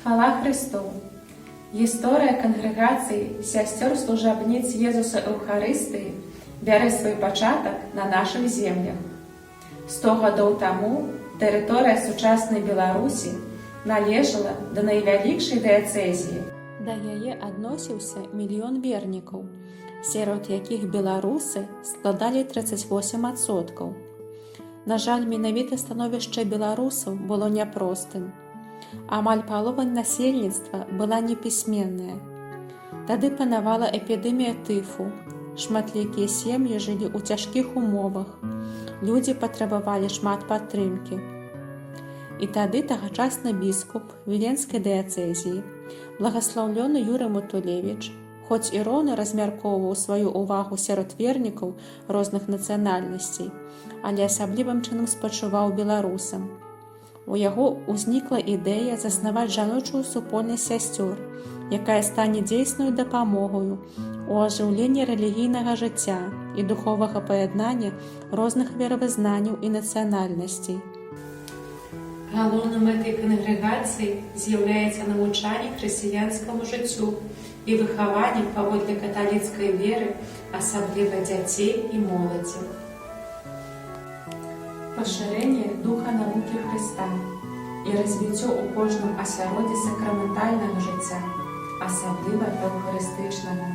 Хвала Христу! Гісторыя кангрэгацыі сясцёр-служабніц Езуса Эўхарыстыі бярэ свой пачатак на нашых землях. 100 гадоў таму тэрыторыя сучаснай Беларусі належала да найвялікшай дыяцэзіі. Да яе адносіўся мільён вернікаў, сярод якіх беларусы складалі 38%. На жаль, менавіта становішча беларусаў было няпростым. Амаль палова насельніцтва была непісьменная. Тады панавала эпідэмія тыфу. Шматлікія сем'і жылі ў цяжкіх умовах. Людзі патрабавалі шмат падтрымкі. І тады тагачасны біскуп Віленскай дыяцэзіі, благаслаўлёны Юрый Матулевіч, хоць і роўна размяркоўваў сваю ўвагу сярод вернікаў розных нацыянальнасцей, але асаблівым чынам спачуваў беларусам. У яго ўзнікла ідэя заснаваць жаночую супольнасць сясцёр, якая стане дзейсною дапамогаю у ажыўленні рэлігійнага жыцця і духовага паяднання розных веравызнанняў і нацыянальнасцей. Галоўнай мэтай кангрэгацыі з'яўляецца навучанне хрысціянскаму жыццю і выхаванне паводле каталіцкай веры, асабліва дзяцей і моладзі. Пашырэнне духа навукі Хрыста і развіццё ў кожным асяроддзі сакраментальнага жыцця, асабліва эўхарыстычнага.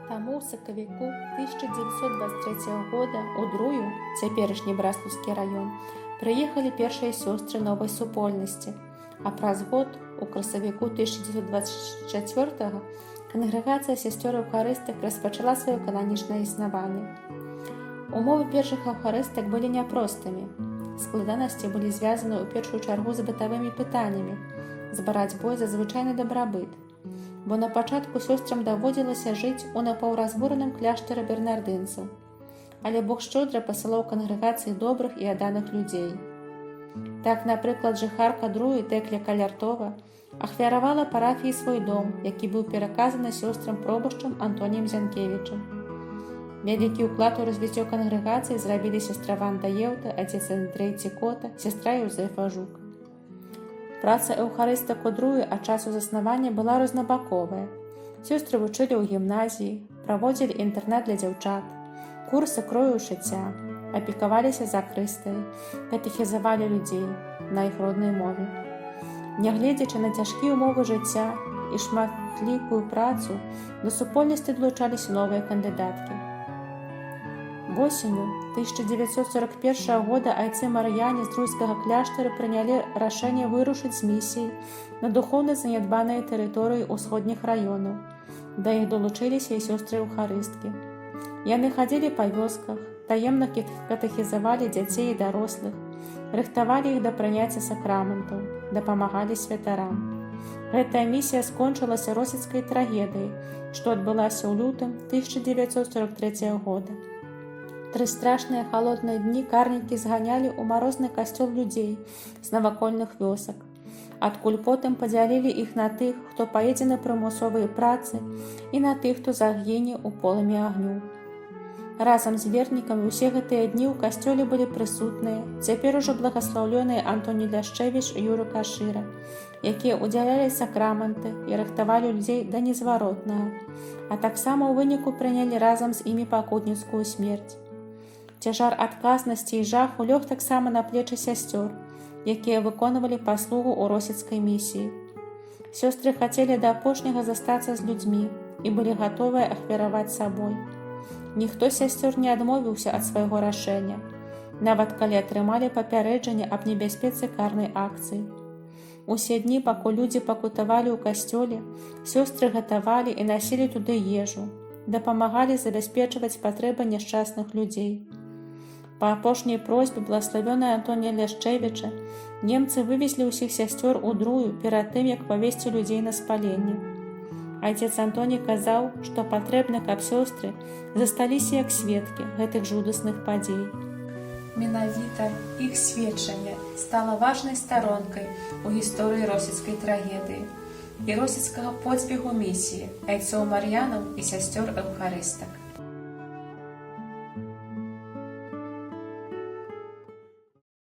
Таму ў сакавіку 1923 года ў Друю, цяперашні Браслаўскі раён, прыехалі першыя сёстры новай супольнасці, а праз год, у красавіку 1924 кангрэгацыя сясцёр эўхарыстак распачала сваё кананічнае існаванне. Умовы першых эўхарыстак былі няпростымі. Складанасці былі звязаны ў першую чаргу з бытавымі пытаннямі, з барацьбой за звычайны дабрабыт, бо на пачатку сёстрам даводзілася жыць у напаўразбураным кляштары бернардынцаў, але Бог шчодра пасылаў кангрэгацыі добрых і адданых людзей. Так, напрыклад, жыхарка Друі Тэкля Каляртова ахвяравала парафіі свой дом, які быў пераказаны сёстрам пробашчам Антоніем Зянкевічам. Вялікі ўклад у развіццё кангрэгацыі зрабілі сястра Ванда Еўта, адзец Андрэй Цікота, сястра Юзэфа Жук. Праца эўхарыстак у Друі ад часу заснавання была рознабаковая. Сёстры вучылі ў гімназіі, праводзілі інтэрнат для дзяўчат, курсы крою шыцця, апекаваліся закрыстай, катэхізавалі людзей на іх роднай мове. Нягледзячы на цяжкія ўмовы жыцця і шматлікую працу, да супольнасці далучаліся новыя кандыдаткі. Восенню 1941 года айцы марыяне з друйскага кляштара прынялі рашэнне вырушыць з місіяй на духоўна занядбаныя тэрыторыі ўсходніх раёнаў. Да іх далучыліся і сёстры эўхарысткі. Яны хадзілі па вёсках, таемна катэхізавалі дзяцей і дарослых, рыхтавалі іх да прыняцця сакраментаў, дапамагалі святарам. Гэтая місія скончылася російскай трагедыяй, што адбылася ў лютым 1943 года. 3 страшныя халодныя дні карнікі зганялі ў марозны касцёл людзей з навакольных вёсак, адкуль потым падзялілі іх на тых, хто паедзе на прымусовыя працы, і на тых, хто загіне ў полымі агню. Разам з вернікамі ўсе гэтыя дні ў касцёле былі прысутныя, цяпер ужо благаслаўлёныя Антоні Ляшчэвіч і Юра Кашыра, якія ўдзялялі сакраманты і рыхтавалі людзей да незваротнага, а таксама ў выніку прынялі разам з імі пакутніцкую смерць. Цяжар адказнасці і жаху лёг таксама на плечы сясцёр, якія выконвалі паслугу ў російскай місіі. Сёстры хацелі да апошняга застацца з людзьмі і былі гатовыя ахвяраваць сабой. Ніхто з сясцёр не адмовіўся ад свайго рашэння, нават калі атрымалі папярэджанне аб небяспецы карнай акцыі. Усе дні, пакуль людзі пакутавалі ў касцёле, сёстры гатавалі і насілі туды ежу, дапамагалі забяспечваць патрэбы няшчасных людзей. Па апошняй просьбе благаславёнага Антонія Ляшчэвіча немцы вывезлі ўсіх сясцёр у Друю перад тым, як павесці людзей на спаленне. Айцец Антоній казаў, што патрэбна, каб сёстры засталіся як сведкі гэтых жудасных падзей. Менавіта іх сведчанне стала важнай старонкай у гісторыі російскай трагедыі і російскага подзвігу місіі айцоў мар'янаў і сясцёр эўхарыстак.